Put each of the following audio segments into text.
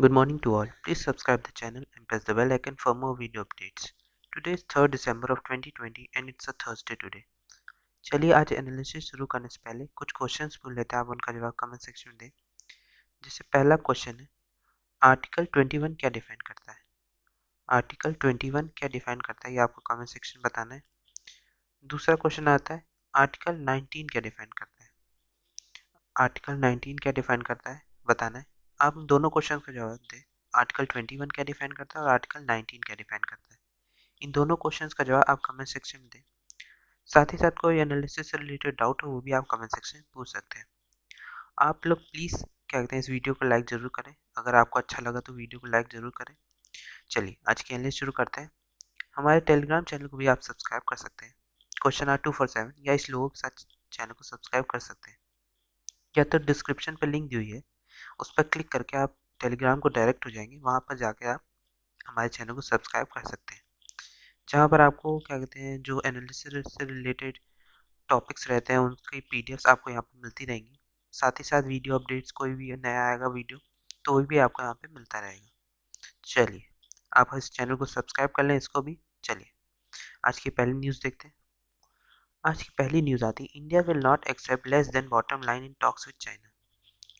Good morning to all. Please subscribe the channel and press the bell icon for more video updates. Today is 3rd December of 2020 and it's a Thursday today. चलिए आज analysis शुरू करने से पहले कुछ questions पूछ लेते हैं, आप उनका जवाब कमेंट सेक्शन में दें। जैसे पहला क्वेश्चन है, आर्टिकल 21 क्या डिफाइन करता है? आर्टिकल 21 क्या डिफाइन करता है, ये आपको कमेंट सेक्शन में बताना है। दूसरा क्वेश्चन आता है, आर्टिकल 19 क्या डिफाइन करता है? आर्टिकल 19 क्या डिफाइन करता है, बताना है। आप दोनों क्वेश्चन का जवाब दें। आर्टिकल 21 क्या डिफाइन करता है और आर्टिकल 19 क्या डिफाइन करता है। इन दोनों क्वेश्चंस का जवाब आप कमेंट सेक्शन में दें। साथ ही साथ कोई एनालिसिस से रिलेटेड डाउट हो वो भी आप कमेंट सेक्शन में पूछ सकते हैं। आप लोग प्लीज़ क्या कहते हैं, इस वीडियो को लाइक ज़रूर करें। अगर आपको अच्छा लगा तो वीडियो को लाइक ज़रूर करें। चलिए आज की एनालिसिस शुरू करते हैं। हमारे टेलीग्राम चैनल को भी आप सब्सक्राइब कर सकते हैं, क्वेश्चन आर 247 या इस लोगों के साथ चैनल को सब्सक्राइब कर सकते हैं, या तो डिस्क्रिप्शन पर लिंक दी हुई है उस पर क्लिक करके आप टेलीग्राम को डायरेक्ट हो जाएंगे, वहाँ पर जाकर आप हमारे चैनल को सब्सक्राइब कर सकते हैं, जहाँ पर आपको क्या कहते हैं जो एनालिसिस से रिलेटेड टॉपिक्स रहते हैं उनकी पीडीएफ्स आपको यहाँ पर मिलती रहेंगी। साथ ही साथ वीडियो अपडेट्स, कोई भी नया आएगा वीडियो तो वो भी आपको यहाँ पे मिलता रहेगा। चलिए आप इस चैनल को सब्सक्राइब कर लें, इसको भी। चलिए आज की पहली न्यूज़ देखते हैं। आज की पहली न्यूज़ आती है, India will not accept less than bottom line in talks with China.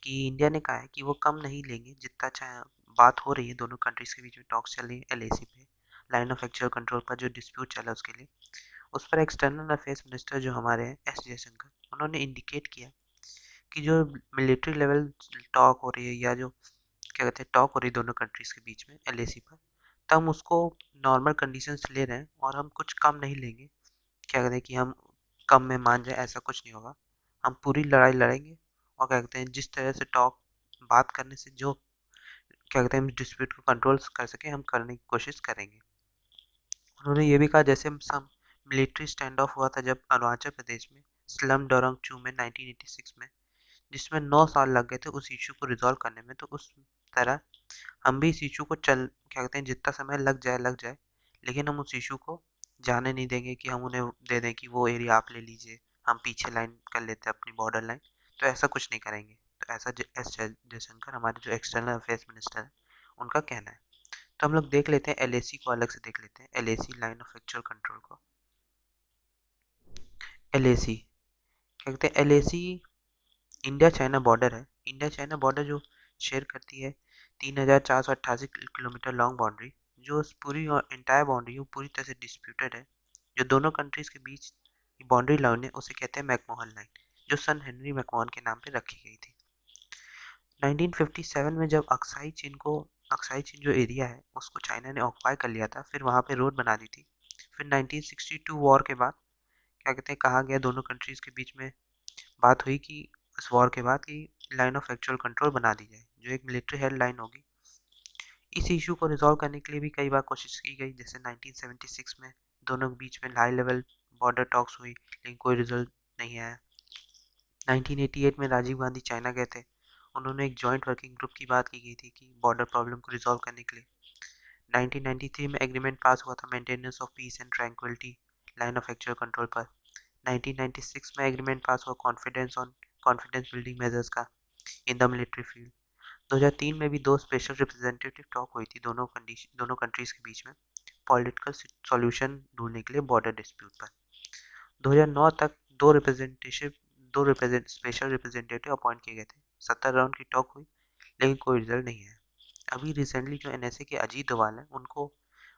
कि इंडिया ने कहा है कि वो कम नहीं लेंगे जितना बात हो रही है, दोनों कंट्रीज के बीच में टॉक्स चल रही है एलएसी पे, लाइन ऑफ एक्चुअल कंट्रोल पर जो डिस्प्यूट चला उसके लिए। उस पर एक्सटर्नल अफेयर्स मिनिस्टर जो हमारे हैं एस जयशंकर, उन्होंने इंडिकेट किया कि जो मिलिट्री लेवल टॉक हो रही है या जो क्या कहते हैं टॉक हो रही है दोनों कंट्रीज के बीच में एलएसी पर, तो हम उसको नॉर्मल कंडीशंस ले रहे हैं और हम कुछ कम नहीं लेंगे। क्या कहते हैं कि हम कम में मान जाए, ऐसा कुछ नहीं होगा। हम पूरी लड़ाई लड़ेंगे और क्या कहते हैं जिस तरह से टॉक बात करने से जो क्या कहते हैं हम डिस्प्यूट को कंट्रोल कर सके, हम करने की कोशिश करेंगे। उन्होंने ये भी कहा जैसे सम मिलिट्री स्टैंड ऑफ हुआ था जब अरुणाचल प्रदेश में स्लम डोरंग चू में 1986 में, जिसमें 9 साल लग गए थे उस इशू को रिजॉल्व करने में, तो उस तरह हम भी इस इशू को क्या कहते हैं जितना समय लग जाए, लेकिन हम उस इशू को जाने नहीं देंगे कि हम उन्हें दे दें कि वो एरिया आप ले लीजिए, हम पीछे लाइन कर लेते हैं अपनी बॉर्डर लाइन। तो ऐसा कुछ नहीं करेंगे। तो ऐसा एस जयशंकर हमारे जो एक्सटर्नल अफेयर्स मिनिस्टर हैं उनका कहना है। तो हम लोग देख लेते हैं एलएसी को, अलग से देख लेते हैं LAC, line of actual control को। एलएसी क्या कहते हैं, एलएसी इंडिया चाइना बॉर्डर है। इंडिया चाइना बॉर्डर जो शेयर करती है 3488 किलोमीटर लॉन्ग बाउंड्री, जो पूरी इंटायर बाउंड्री है पूरी तरह से डिस्प्यूटेड है। जो दोनों कंट्रीज के बीच की बाउंड्री लाइन है उसे कहते हैं मैकमोहन लाइन, जो सन हेनरी मैकमोहन के नाम पे रखी गई थी। 1957 में जब अक्साई चीन जो एरिया है उसको चाइना ने ऑक्युपाई कर लिया था, फिर वहाँ पे रोड बना दी थी। फिर 1962 वॉर के बाद क्या कहते हैं कहा गया, दोनों कंट्रीज के बीच में बात हुई कि इस वॉर के बाद कि लाइन ऑफ एक्चुअल कंट्रोल बना दी जाए, जो एक मिलिट्री हेड लाइन होगी। इस इशू को रिजॉल्व करने के लिए भी कई बार कोशिश की गई, जैसे 1976 में दोनों के बीच में हाई लेवल बॉर्डर टॉक्स हुई, लेकिन कोई रिजल्ट नहीं आया। 1988 में राजीव गांधी चाइना गए थे, उन्होंने एक जॉइंट वर्किंग ग्रुप की बात की गई थी कि बॉर्डर प्रॉब्लम को रिजॉल्व करने के लिए। 1993 में एग्रीमेंट पास हुआ था maintenance of peace and tranquillity line of actual control पर। 1996 में एग्रीमेंट पास हुआ कॉन्फिडेंस बिल्डिंग मेजर्स का इन द मिलिट्री फील्ड। 2003 में भी दो स्पेशल रिप्रेजेंटेटिव टॉक हुई थी दोनों कंट्रीज के बीच में पॉलिटिकल सॉल्यूशन ढूंढने के लिए बॉर्डर डिस्प्यूट पर। 2009 तक दो स्पेशल रिप्रेजेंटेटिव अपॉइंट किए गए थे। 70 राउंड की टॉक हुई, लेकिन कोई रिजल्ट नहीं है। अभी रिसेंटली जो एनएसए के अजीत डोभाल हैं उनको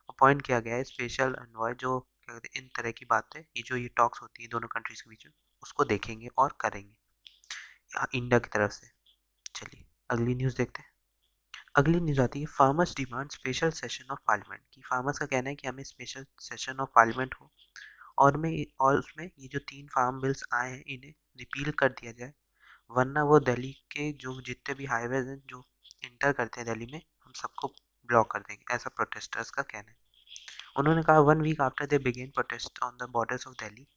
अपॉइंट किया गया है स्पेशल एनवॉय, जो क्या कहते हैं इन तरह की बातें, ये टॉक्स होती है दोनों कंट्रीज के बीच में, उसको देखेंगे और करेंगे इंडिया की तरफ से। चलिए अगली न्यूज़ देखते हैं। अगली न्यूज़ आती है, farmers demand special session of parliament. की फार्मर्स का कहना है कि हमें स्पेशल सेशन ऑफ पार्लियामेंट हो और उसमें ये जो 3 फार्म बिल्स आए हैं इन्हें रिपील कर दिया जाए, वरना वो दिल्ली के जो जितने भी हाईवेज हैं जो इंटर करते हैं दिल्ली में, हम सबको ब्लॉक कर देंगे, ऐसा प्रोटेस्टर्स का कहना है। उन्होंने कहा 1 week after they began protest on the borders of Delhi,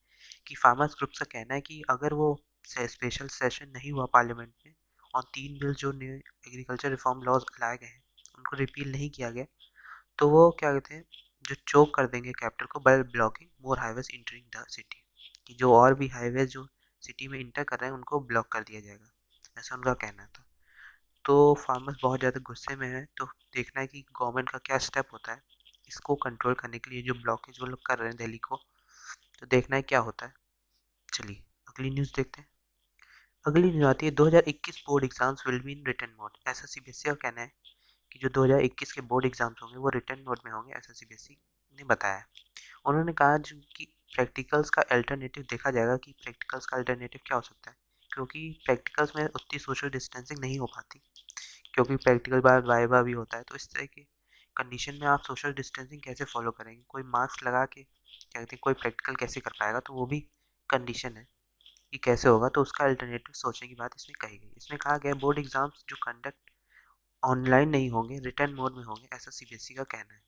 कि फार्मर्स ग्रुप का कहना है कि अगर वो स्पेशल सेशन नहीं हुआ पार्लियामेंट में और 3 बिल जो न्यू एग्रीकल्चर रिफॉर्म लॉज लाए गए हैं उनको रिपील नहीं किया गया, तो वो क्या कहते हैं जो चोक कर देंगे कैपिटल को by blocking more highways entering the city, कि जो और भी हाईवेज जो सिटी में इंटर कर रहे हैं उनको ब्लॉक कर दिया जाएगा, ऐसा उनका कहना था। तो फार्मर्स बहुत ज़्यादा गुस्से में है, तो देखना है कि गवर्नमेंट का क्या स्टेप होता है इसको कंट्रोल करने के लिए, जो ब्लॉकेज वो लोग कर रहे हैं दिल्ली को, तो देखना है क्या होता है। चलिए अगली न्यूज़ देखते हैं। अगली न्यूज़ आती है 2021 board exams will be in written mode. ऐसा सीबीएसई का कहना है कि जो 2021 के बोर्ड एग्जाम्स होंगे वो रिटन मोड में होंगे, ऐसा सीबीएसई ने बताया है। उन्होंने कहा जो कि प्रैक्टिकल्स का अल्टरनेटिव देखा जाएगा कि प्रैक्टिकल्स का अल्टरनेटिव क्या हो सकता है, क्योंकि प्रैक्टिकल्स में उतनी सोशल डिस्टेंसिंग नहीं हो पाती, क्योंकि प्रैक्टिकल बाद वाइवा भी होता है। तो इस तरह के कंडीशन में आप सोशल डिस्टेंसिंग कैसे फॉलो करेंगे, कोई मास्क लगा के क्या कहते हैं कोई प्रैक्टिकल कैसे कर पाएगा, तो वो भी कंडीशन है कि कैसे होगा। तो उसका अल्टरनेटिव सोचने की बात इसमें कही गई। इसमें कहा गया बोर्ड एग्जाम्स जो कंडक्ट ऑनलाइन नहीं होंगे, रिटर्न मोड में होंगे, ऐसा सीबीएसई का कहना है।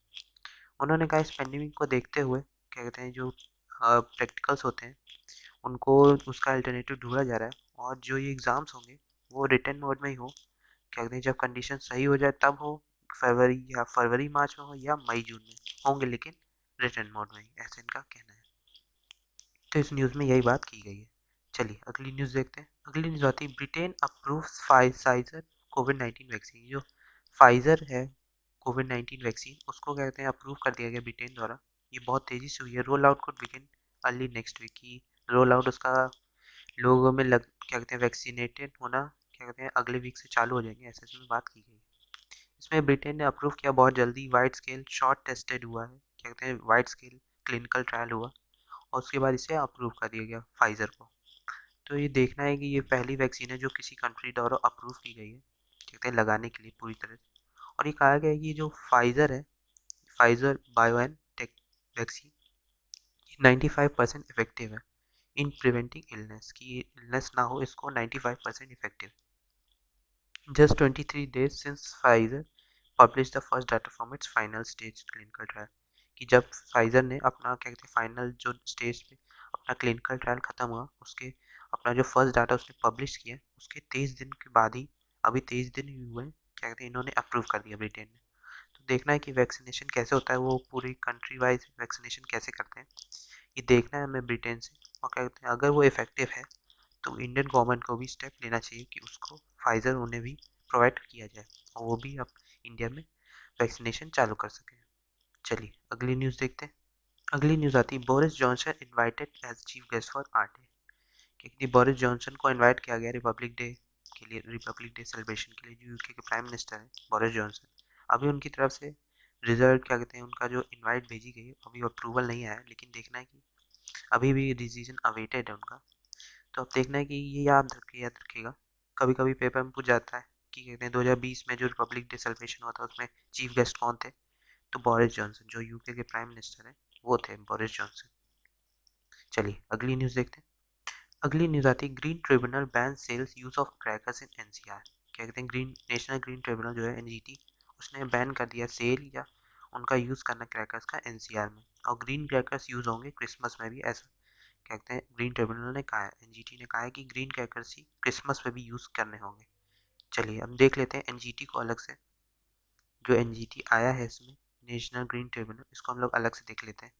उन्होंने कहा इस पेंडेमिक को देखते हुए क्या कहते हैं जो प्रैक्टिकल्स होते हैं उनको उसका अल्टरनेटिव ढूंढा जा रहा है, और जो ये एग्ज़ाम्स होंगे वो रिटर्न मोड में ही हो। क्या कहते हैं जब कंडीशन सही हो जाए तब हो, फरवरी मार्च में हो या मई जून में होंगे, लेकिन रिटर्न मोड में ही, ऐसा इनका कहना है। तो इस न्यूज़ में यही बात की गई है। चलिए अगली न्यूज़ देखते हैं। अगली न्यूज़ आती है ब्रिटेन अप्रूव्स फाइजर कोविड-19 वैक्सीन। जो फाइजर है कोविड-19 वैक्सीन, उसको कहते हैं अप्रूव कर दिया गया ब्रिटेन द्वारा। ये बहुत तेज़ी से हुई है। Roll out could begin early next week की रोल आउट उसका लोगों में लग क्या कहते हैं वैक्सीनेटेड होना क्या कहते हैं अगले वीक से चालू हो जाएंगे, ऐसे इसमें बात की गई है। इसमें ब्रिटेन ने अप्रूव किया बहुत जल्दी। वाइड स्केल शॉर्ट टेस्टेड हुआ है, क्या कहते हैं वाइड स्केल क्लिनिकल ट्रायल हुआ और उसके बाद इसे अप्रूव कर दिया गया फाइजर को। तो ये देखना है कि ये पहली वैक्सीन है जो किसी कंट्री द्वारा अप्रूव की गई है, कहते हैं लगाने के लिए पूरी तरह से। और ये कहा गया है कि जो फाइजर है, फाइजर बायोएनटेक वैक्सीन 95% इफेक्टिव है इन प्रिवेंटिंग इलनेस, की इलनेस ना हो इसको 95% effective. Just 23 days since Pfizer published the first data from its final stage clinical trial, कि जब फाइजर ने अपना क्या कहते हैं फाइनल जो स्टेज पे अपना क्लिनिकल ट्रायल खत्म हुआ, उसके अपना जो फर्स्ट डाटा उसने पब्लिश किया उसके 23 दिन के बाद ही, अभी 23 दिन ही हुए हैं, क्या कहते हैं इन्होंने अप्रूव कर दिया ब्रिटेन ने। तो देखना है कि वैक्सीनेशन कैसे होता है, वो पूरी कंट्री वाइज वैक्सीनेशन कैसे करते हैं, ये देखना है हमें ब्रिटेन से। और क्या कहते हैं अगर वो इफेक्टिव है तो इंडियन गवर्नमेंट को भी स्टेप लेना चाहिए कि उसको फाइजर उन्हें भी प्रोवाइड किया जाए और वो भी अब इंडिया में वैक्सीनेशन चालू कर सकें। चलिए अगली न्यूज़ देखते हैं। अगली न्यूज़ आती है Boris Johnson invited as chief guest for R day. क्योंकि बोरिस जॉनसन को इनवाइट किया गया रिपब्लिक डे के लिए, रिपब्लिक डे सेलिब्रेशन के लिए। जो यूके के प्राइम मिनिस्टर है बोरिस जॉनसन, अभी उनकी तरफ से रिजल्ट क्या कहते हैं उनका जो इनवाइट भेजी गई है अभी अप्रूवल नहीं आया है, लेकिन देखना है कि अभी भी डिसीजन अवेटेड है उनका। तो अब देखना है कि ये याद रखिएगा। कभी कभी पेपर में पूछ जाता है कि कहते हैं 2020 में जो रिपब्लिक डे सेलिब्रेशन हुआ था उसमें चीफ गेस्ट कौन थे, तो बोरिस जॉनसन जो यूके के प्राइम मिनिस्टर हैं वो थे बोरिस जॉनसन। चलिए अगली न्यूज़ देखते हैं। अगली न्यूज़ आती है green tribunal ban sales use of crackers in NCR. क्या कहते हैं ग्रीन नेशनल ग्रीन ट्रिब्यूनल जो है एनजीटी, उसने बैन कर दिया सेल या उनका यूज़ करना क्रैकर्स का एनसीआर में। और ग्रीन क्रैकर्स यूज़ होंगे क्रिसमस में भी, ऐसा कहते हैं ग्रीन ट्रिब्यूनल ने कहा है, एनजीटी ने कहा है कि ग्रीन क्रैकर्स ही क्रिसमस में भी यूज़ करने होंगे। चलिए अब देख लेते हैं एनजीटी को अलग से। जो एनजीटी आया है इसमें नेशनल ग्रीन ट्रिब्यूनल, इसको हम लोग अलग से देख लेते हैं।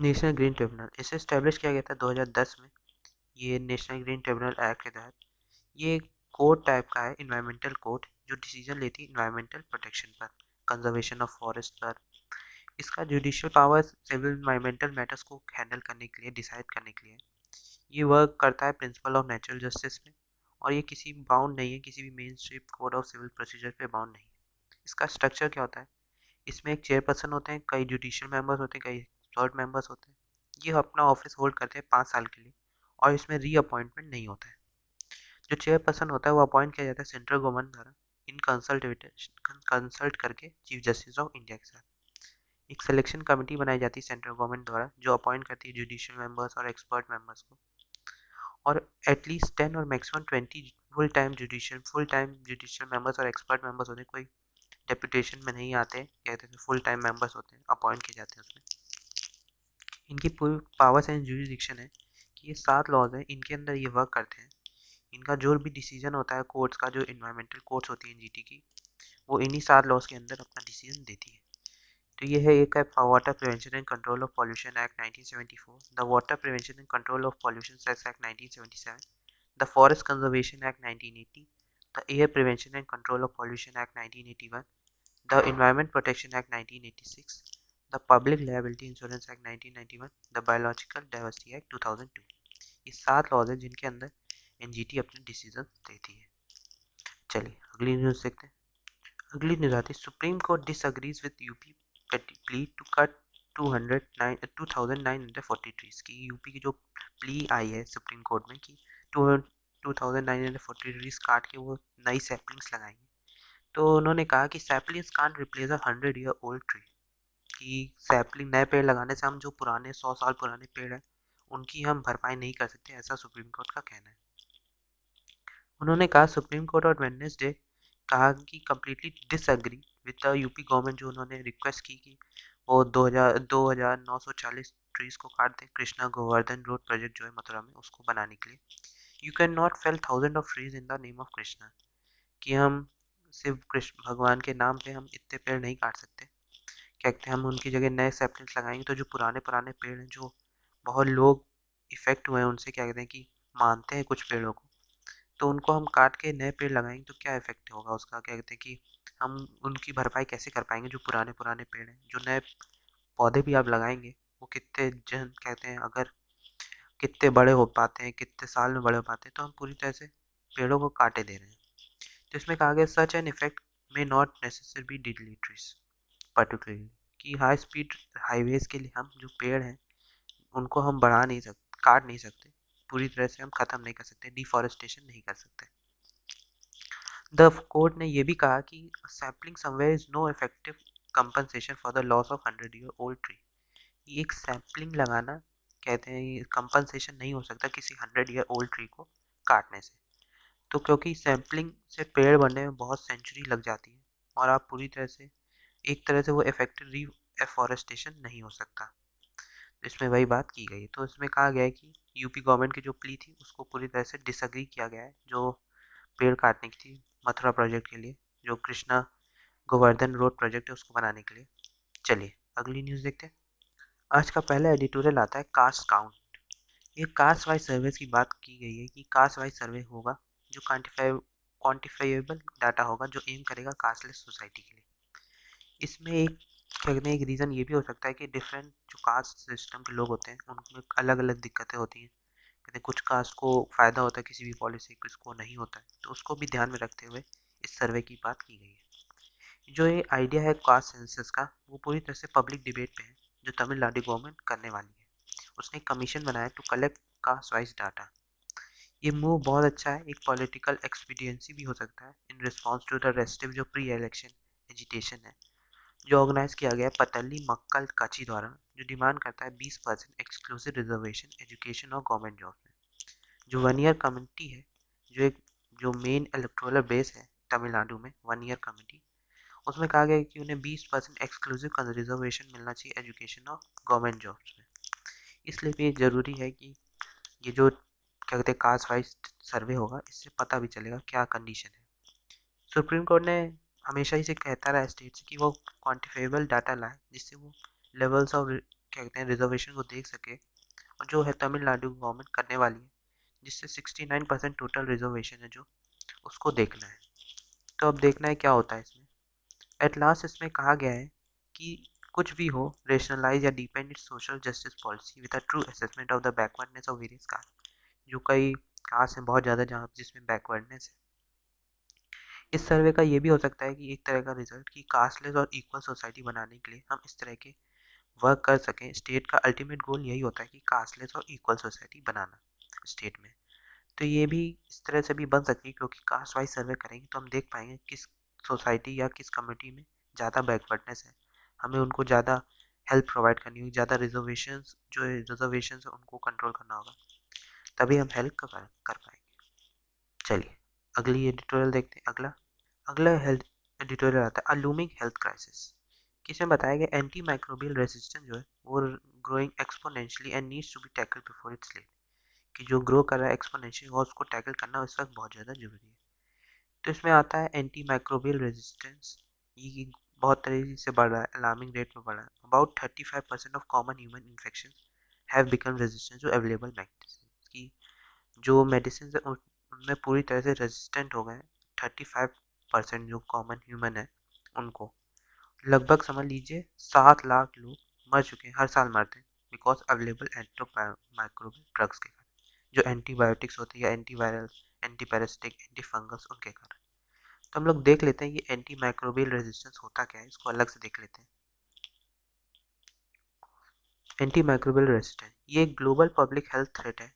नेशनल ग्रीन ट्रिब्यूनल इसे स्टैब्लिश किया गया था 2010 में। ये नेशनल ग्रीन ट्रिब्यूनल एक्ट के तहत ये कोर्ट टाइप का है, इन्वायरमेंटल कोर्ट जो डिसीजन लेती है इन्वायरमेंटल प्रोटेक्शन पर, कंजर्वेशन ऑफ फॉरेस्ट पर। इसका judicial power civil environmental matters को हैंडल करने के लिए, डिसाइड करने के लिए ये वर्क करता है प्रिंसिपल ऑफ नेचुरल जस्टिस में। और ये किसी बाउंड नहीं है, किसी भी main stream code of civil procedure पे बाउंड नहीं है। इसका स्ट्रक्चर क्या होता है, इसमें एक चेयरपर्सन होते हैं, कई जुडिशियल मेंबर्स होते हैं, कई एक्सपर्ट मेंबर्स होते हैं। ये अपना ऑफिस होल्ड करते हैं 5 साल के लिए और इसमें रीअपॉइंटमेंट नहीं होता है। जो चेयरपर्सन होता है वो अपॉइंट किया जाता है सेंट्रल गवर्नमेंट द्वारा इन कंसल्ट करके चीफ जस्टिस ऑफ इंडिया के साथ। एक सिलेक्शन कमेटी बनाई जाती है सेंट्रल गवर्नमेंट द्वारा जो अपॉइंट करती है जुडिशियल मेंबर्स और एक्सपर्ट मेंबर्स को। और एटलीस्ट 10 और maximum 20 full time judicial members और एक्सपर्ट मेंबर्स होते हैं, कोई डेपुटेशन में नहीं आते, कहते हैं फुल टाइम मेंबर्स होते हैं, अपॉइंट किए जाते हैं उसमें। इनकी पूरी पावर्स एंड जुरिडिक्शन है कि ये 7 लॉज हैं, इनके अंदर ये वर्क करते हैं। इनका जो भी डिसीजन होता है कोर्ट्स का, जो इन्वायरमेंटल कोर्ट्स होती है एनजीटी की, वो इन्हीं 7 लॉज के अंदर अपना डिसीजन देती है। तो ये है एक है water prevention and control of pollution act 1974, the water prevention and control of pollution act 1977, the Forest Conservation Act 1980, the Air Prevention and Control of Pollution Act 1981, the Environment Protection Act 1986, the Public Liability Insurance Act 1991, the Biological Diversity Act 2002। ये 7 laws हैं जिनके अंदर NGT अपने decision देती है। चलिए अगली news देखते हैं। अगली न्यूज़ आती है, supreme court disagrees with UP plea to cut 2940 trees की। यूपी की जो प्ली आई है सुप्रीम कोर्ट में कि 2940 ट्रीज काट के वो नई सैपलिंग्स लगाएंगे, तो उन्होंने कहा कि saplings can't replace a 100-year old tree, कि सैपलिंग नए पेड़ लगाने से हम जो पुराने 100 साल पुराने पेड़ हैं उनकी हम भरपाई नहीं कर सकते, ऐसा सुप्रीम कोर्ट का कहना है। उन्होंने कहा सुप्रीम कोर्ट और वेडनेसडे कहा कि completely disagree with the UP government, जो उन्होंने रिक्वेस्ट की कि वो 2940 ट्रीज को काट दें कृष्णा गोवर्धन रोड प्रोजेक्ट जो है मथुरा में उसको बनाने के लिए। You can not fail thousand of trees in the name of Krishna, कि हम सिर्फ कृष्ण भगवान के नाम पे हम इतने पेड़ नहीं काट सकते। कहते हैं हम उनकी जगह नए सैपलिंग्स लगाएंगे तो जो पुराने पुराने पेड़ हैं जो बहुत लोग इफेक्ट हुए हैं उनसे, क्या कहते हैं कि मानते हैं कुछ पेड़ों को, तो उनको हम काट के नए पेड़ लगाएंगे तो क्या इफेक्ट होगा उसका, क्या कहते हैं कि हम उनकी भरपाई कैसे कर पाएंगे। जो पुराने पुराने पेड़ हैं, जो नए पौधे भी आप लगाएंगे वो कितने जन कहते हैं अगर कितने बड़े हो पाते हैं, कितने साल में बड़े हो पाते हैं, तो हम पूरी तरह से पेड़ों को काटे दे रहे हैं। तो इसमें कहा गया such an effect may not necessary be deleterious particularly, कि हाई स्पीड हाईवेज के लिए हम जो पेड़ हैं उनको हम बढ़ा नहीं सकते, काट नहीं सकते, पूरी तरह से हम ख़त्म नहीं कर सकते, डिफॉरेस्टेशन नहीं कर सकते। द कोर्ट ने यह भी कहा कि sapling somewhere is no effective compensation for the loss of 100-year old tree. एक सैपलिंग लगाना कहते हैं कंपनसेशन नहीं हो सकता किसी 100-year ओल्ड ट्री को काटने से, तो क्योंकि सैपलिंग से पेड़ बनने में बहुत सेंचुरी लग जाती है और आप पूरी तरह से एक तरह से वो इफेक्टिव री एफॉरेस्टेशन नहीं हो सकता। इसमें वही बात की गई, तो इसमें कहा गया है कि यूपी गवर्नमेंट की जो प्ली थी उसको पूरी तरह से डिसएग्री किया गया है, जो पेड़ काटने की थी मथुरा प्रोजेक्ट के लिए, जो कृष्णा गोवर्धन रोड प्रोजेक्ट है उसको बनाने के लिए। चलिए अगली न्यूज़ देखते हैं। आज का पहला एडिटोरियल आता है कास्ट काउंट। ये कास्ट वाइज सर्वे की बात की गई है कि कास्ट वाइज सर्वे होगा जो क्वान्टिफाइबल डाटा होगा, जो एम करेगा कास्टलेस सोसाइटी के लिए। इसमें एक क्या कहते हैं एक रीज़न ये भी हो सकता है कि डिफरेंट जो कास्ट सिस्टम के लोग होते हैं उनमें अलग अलग दिक्कतें होती हैं। कहते हैं कुछ कास्ट को फ़ायदा होता है किसी भी पॉलिसी, किसको नहीं होता है, तो उसको भी ध्यान में रखते हुए इस सर्वे की बात की गई है। जो ये आइडिया है कास्ट सेंसस का वो पूरी तरह से पब्लिक डिबेट पे है, जो तमिलनाडु गवर्नमेंट करने वाली है। उसने एक कमीशन बनाया to collect caste wise data. ये मूव बहुत अच्छा है, एक पॉलिटिकल एक्सपीडियंसी भी हो सकता है in response to the restive जो प्री इलेक्शन एजिटेशन है, जो ऑर्गेनाइज किया गया है पतली मक्कल कची द्वारा, जो डिमांड करता है 20% एक्सक्लूसिव रिजर्वेशन एजुकेशन और गवर्नमेंट जॉब में। जो 1 ईयर कमेटी है, जो मेन इलेक्टोरल बेस है तमिलनाडु में 1 ईयर कमेटी, उसमें कहा गया है कि उन्हें 20% एक्सक्लूसिव रिजर्वेशन मिलना चाहिए एजुकेशन और गवर्नमेंट जॉब्स में। इसलिए भी ज़रूरी है कि ये जो क्या कहते हैं कास्ट वाइज सर्वे होगा, इससे पता भी चलेगा क्या कंडीशन है। सुप्रीम कोर्ट ने हमेशा ही से कहता रहा स्टेट से कि वो क्वान्टिफाइबल डाटा लाए जिससे वो लेवल्स ऑफ क्या कहते हैं रिजर्वेशन को देख सके, और जो है तमिलनाडु गवर्नमेंट करने वाली है जिससे 69% टोटल रिजर्वेशन है जो उसको देखना है। तो अब देखना है क्या होता है इसमें। एट लास्ट इसमें कहा गया है कि कुछ भी हो, रेशनलाइज या dependent social justice policy with a true assessment of the backwardness of various caste. जो कई कास्ट हैं बहुत ज़्यादा जहाँ जिसमें बैकवर्डनेस है। इस सर्वे का ये भी हो सकता है कि एक तरह का रिजल्ट कि कास्टलेस और इक्वल सोसाइटी बनाने के लिए हम इस तरह के वर्क कर सकें। स्टेट का अल्टीमेट गोल यही होता है कि कास्टलेस और इक्वल सोसाइटी बनाना स्टेट में। तो ये भी इस तरह से भी बन सकती है क्योंकि कास्ट वाइज सर्वे करेंगे तो हम देख पाएंगे किस सोसाइटी या किस कम्युनिटी में ज़्यादा बैकवर्डनेस है, हमें उनको ज़्यादा हेल्प प्रोवाइड करनी होगी, ज़्यादा रिजर्वेशन है उनको कंट्रोल करना होगा, तभी हम हेल्प कर पाएंगे। चलिए अगली एडिटोरियल देखते हैं। अगला हेल्थ एडिटोरियल आता है लूमिंग हेल्थ क्राइसिस। किसमें बताया गया एंटी माइक्रोबियल रेजिस्टेंस जो है वो growing exponentially and needs to be tackle before it's late, कि जो ग्रो कर रहा है एक्सपोनेंशियली और उसको टैकल करना इस वक्त बहुत ज़्यादा जरूरी है। तो इसमें आता है एंटी माइक्रोबियल रेजिस्टेंस, ये बहुत तेजी से बढ़ रहा है, अलार्मिंग रेट में बढ़ रहा है। About 35% of common human infection have become resistant to available medicine, की जो मेडिसिन है उनमें पूरी तरह से रेजिस्टेंट हो गए 35% जो कॉमन ह्यूमन है उनको। लगभग समझ लीजिए 7 लाख लोग मर चुके हैं, हर साल मरते हैं बिकॉज अवेलेबल एंटीमाइक्रोबियल ड्रग्स के कारण, जो एंटीबायोटिक्स होते हैं या एंटीवायरल, एंटीपैरासिटिक, एंटी फंगस, उनके कारण। तो हम लोग देख लेते हैं ये एंटीमाइक्रोबियल रेजिस्टेंस होता क्या है, इसको अलग से देख लेते हैं। एंटीमाइक्रोबियल रेजिस्टेंस ये एक ग्लोबल पब्लिक हेल्थ थ्रेट है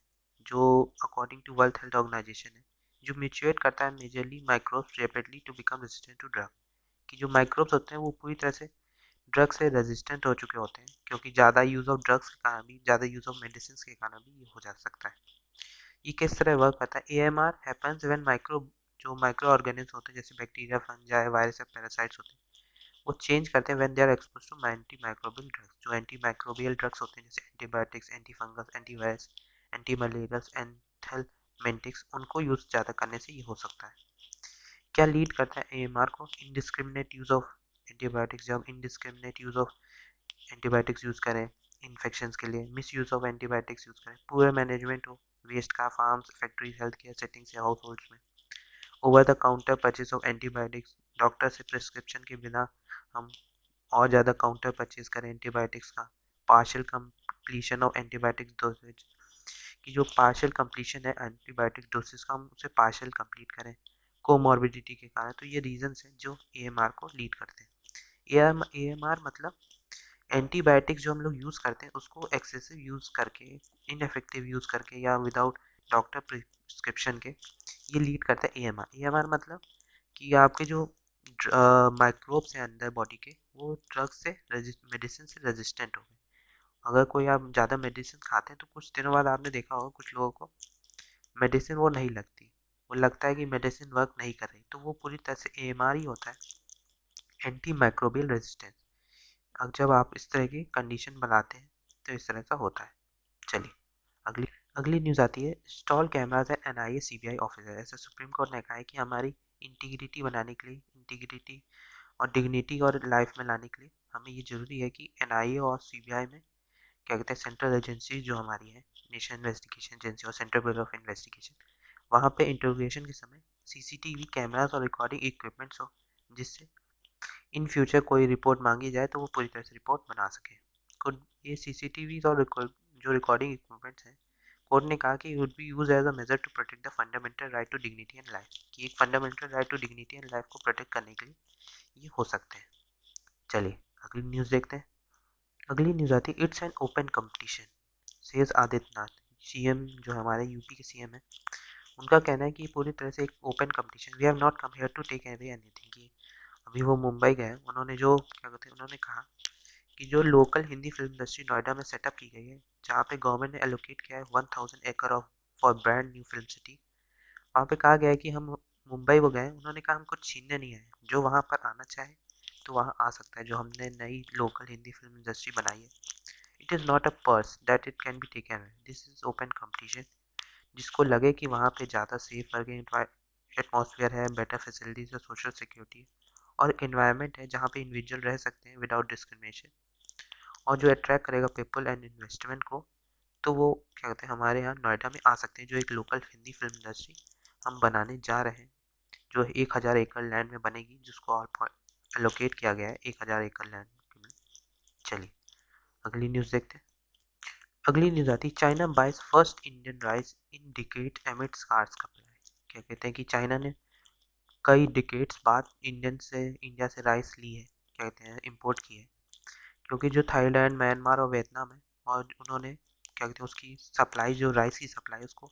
जो according to world health organisation है, जो म्यूचुएट करता है majorly microbes rapidly to become resistant to drug. कि जो माइक्रोब्स होते हैं वो पूरी तरह से ड्रग से रेजिस्टेंट हो चुके होते हैं, क्योंकि ज़्यादा यूज़ ऑफ ड्रग्स के कारण भी, ज़्यादा यूज़ ऑफ मेडिसिन के कारण भी ये हो जा सकता है। ये किस तरह वर्क करता है? एएमआर हैपेंस व्हेन जो माइक्रो ऑर्गेनिज्म होते हैं जैसे बैक्टीरिया, फंजाई, वायरस या पैरासाइट्स होते हैं, वो चेंज करते हैं when they are exposed to anti microbial drugs. जो एंटी माइक्रोबियल ड्रग्स होते हैं जैसे antibiotics, anti fungus, anti virus, anti malarials, anthelmintics, उनको यूज़ ज़्यादा करने से ये हो सकता है। क्या लीड करता है एएमआर को? Indiscriminate use of antibiotics. जब indiscriminate use of antibiotics use करें इन्फेक्शंस के लिए, misuse of antibiotics use करें, पूरे मैनेजमेंट हो वेस्ट का farms, factories, health care settings या हाउस होल्ड्स में, over the counter purchase of antibiotics, doctor से प्रिस्क्रिप्शन के बिना हम और ज़्यादा काउंटर परचेज करें एंटीबायोटिक्स का, partial completion of antibiotics dosage, कि जो पार्शियल कंप्लीशन है एंटीबायोटिक डोसेज का हम उसे पार्शियल कंप्लीट करें कोमॉर्बिडिटी के कारण। तो ये रीजंस हैं जो एएमआर को लीड करते हैं। एएमआर मतलब एंटीबायोटिक्स जो हम लोग यूज़ करते हैं उसको एक्सेसिव यूज़ करके, इनफेक्टिव यूज़ करके या विदाउट डॉक्टर प्रिस्क्रिप्शन के, ये लीड करता है एएमआर। एएमआर मतलब कि आपके जो माइक्रोब्स हैं अंदर बॉडी के, वो ड्रग से मेडिसिन से रेजिस्टेंट हो गए। अगर कोई आप ज़्यादा मेडिसिन खाते हैं तो कुछ दिनों बाद आपने देखा होगा कुछ लोगों को मेडिसिन वो नहीं लगती, वो लगता है कि मेडिसिन वर्क नहीं कर रही, तो वो पूरी तरह से एएमआर ही होता है, एंटी माइक्रोबियल रेजिस्टेंस। अब जब आप इस तरह की कंडीशन बनाते हैं तो इस तरह का होता है। चलिए अगली अगली न्यूज़ आती है, install cameras and NIA CBI officer. ऐसा सुप्रीम कोर्ट ने कहा है कि हमारी इंटीग्रिटी बनाने के लिए, इंटीग्रिटी और डिग्निटी और लाइफ में लाने के लिए हमें ये ज़रूरी है कि एनआईए और सीबीआई में क्या कहते हैं, सेंट्रल एजेंसी जो हमारी है, नेशनल इन्वेस्टिगेशन एजेंसी और सेंट्रल ब्यूरो ऑफ इन्वेस्टिगेशन, वहाँ पे इंटरोगेशन के समय सीसीटीवी कैमरास और रिकॉर्डिंग इक्विपमेंट्स हो, जिससे इन फ्यूचर कोई रिपोर्ट मांगी जाए तो वो पूरी तरह से रिपोर्ट बना सके। ये सीसीटीवी और जो रिकॉर्डिंग इक्विपमेंट्स हैं, कोर्ट ने कहा कि would be use as a measure to protect the fundamental right to dignity and life, कि एक fundamental right to dignity and life को प्रोटेक्ट करने के लिए ये हो सकते हैं। चलिए अगली न्यूज़ देखते हैं। अगली न्यूज़ आती है, it's an open competition says Adityanath. CM जो हमारे यूपी के सीएम है, उनका कहना है कि पूरी तरह से एक open competition, we have not come here to take away anything. कि अभी वो मुंबई गए, उन्होंने जो क्या कहते हैं, उन्होंने कहा कि जो local Hindi film industry Noida में सेटअप की गई है, जहाँ पे गवर्नमेंट ने एलोकेट किया है 1000 एकड़ of for brand new film city, वहाँ पे कहा गया है कि हम मुंबई वो गए, उन्होंने कहा हम कुछ छीनने नहीं आए, जो वहाँ पर आना चाहे तो वहाँ आ सकता है, जो हमने नई लोकल हिंदी फिल्म इंडस्ट्री बनाई है। It is not a purse that it can be taken away, this is open competition. जिसको लगे कि वहाँ पे ज़्यादा सेफ वर्किंग एटमॉस्फेयर है, बेटर फैसिलिटीज़ है, सोशल सिक्योरिटी और इन्वायरमेंट है जहाँ पे इंडिविजुअल रह सकते हैं विदाउट डिस्क्रिमिनेशन, और जो अट्रैक्ट करेगा पीपल एंड इन्वेस्टमेंट को, तो वो क्या कहते हैं हमारे यहाँ नोएडा में आ सकते हैं। जो एक लोकल हिंदी फिल्म इंडस्ट्री हम बनाने जा रहे हैं, जो 1000 एकड़ लैंड में बनेगी, जिसको और एलोकेट किया गया है 1000 एकड़ लैंड में। चलिए अगली न्यूज़ देखते हैं। अगली न्यूज़ आती है, China buys first Indian rice in decade amid scarce supply. क्या कहते हैं कि चाइना ने कई डिकेट्स बाद इंडिया से राइस ली है, क्या कहते हैं इंपोर्ट की है, क्योंकि जो थाईलैंड, म्यांमार और वियतनाम है, और उन्होंने क्या कहते हैं उसकी सप्लाई, जो राइस की सप्लाई उसको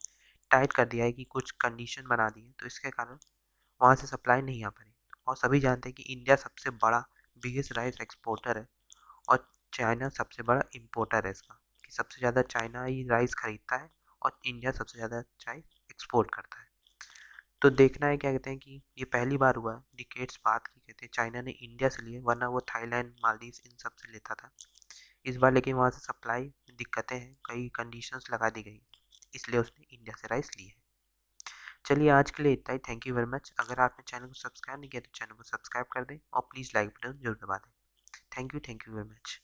टाइट कर दिया है, कि कुछ कंडीशन बना दी है, तो इसके कारण वहाँ से सप्लाई नहीं आ पा रही। और सभी जानते हैं कि इंडिया सबसे बड़ा बिगेस्ट राइस एक्सपोर्टर है, और चाइना सबसे बड़ा इम्पोर्टर है इसका, कि सबसे ज़्यादा चाइना ही राइस खरीदता है और इंडिया सबसे ज़्यादा चाय एक्सपोर्ट करता है। तो देखना है क्या कहते हैं कि ये पहली बार हुआ है डिकेट्स बाद की, कहते हैं चाइना ने इंडिया से लिए, वरना वो थाईलैंड, मालदीव इन सब से लेता था। इस बार लेकिन वहाँ से सप्लाई दिक्कतें हैं, कई कंडीशंस लगा दी गई, इसलिए उसने इंडिया से राइस ली है। चलिए आज के लिए इतना ही, थैंक यू वेरी मच। अगर आपने चैनल को सब्सक्राइब नहीं किया तो चैनल को सब्सक्राइब कर दें और प्लीज़ लाइक बटन जरूर दबा दें। Thank you very much.